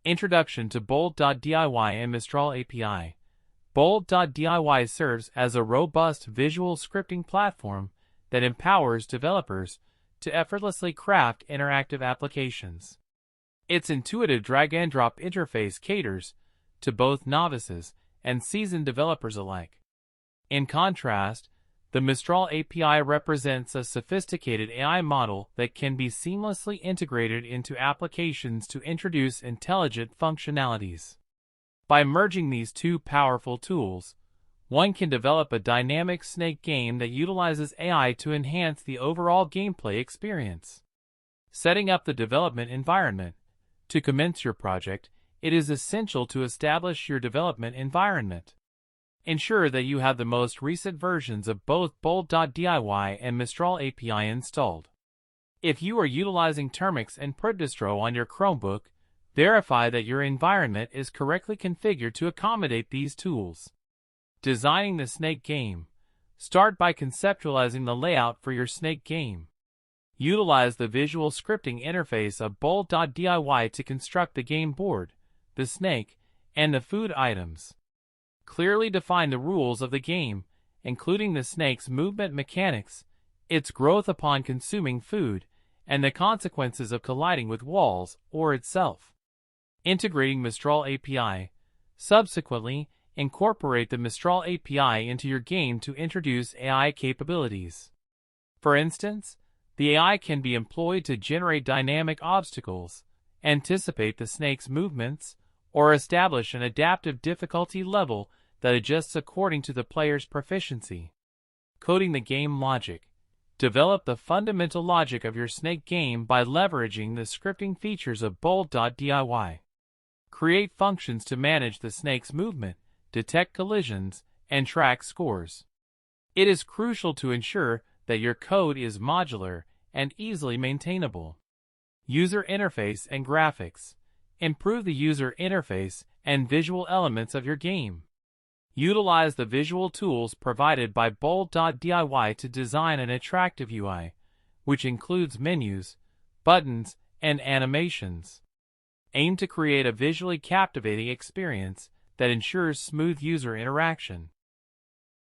Introduction to Bolt.Diy and Mistral API. Bolt.Diy serves as a robust visual scripting platform that empowers developers to effortlessly craft interactive applications. Its intuitive drag-and-drop interface caters to both novices and seasoned developers alike. In contrast, the Mistral API represents a sophisticated AI model that can be seamlessly integrated into applications to introduce intelligent functionalities. By merging these two powerful tools, one can develop a dynamic snake game that utilizes AI to enhance the overall gameplay experience. Setting up the development environment. To commence your project, it is essential to establish your development environment. Ensure that you have the most recent versions of both Bolt.Diy and Mistral API installed. If you are utilizing Termux and Bolt.Distro on your Chromebook, verify that your environment is correctly configured to accommodate these tools. Designing the snake game. Start by conceptualizing the layout for your snake game. Utilize the visual scripting interface of Bolt.Diy to construct the game board, the snake, and the food items. Clearly define the rules of the game, including the snake's movement mechanics, its growth upon consuming food, and the consequences of colliding with walls or itself. Integrating Mistral API. Subsequently, incorporate the Mistral API into your game to introduce AI capabilities. For instance, the AI can be employed to generate dynamic obstacles, anticipate the snake's movements, or establish an adaptive difficulty level that adjusts according to the player's proficiency. Coding the game logic. Develop the fundamental logic of your snake game by leveraging the scripting features of Bolt.Diy. Create functions to manage the snake's movement, detect collisions, and track scores. It is crucial to ensure that your code is modular and easily maintainable. User interface and graphics. Improve the user interface and visual elements of your game. Utilize the visual tools provided by Bolt.Diy to design an attractive UI, which includes menus, buttons, and animations. Aim to create a visually captivating experience that ensures smooth user interaction.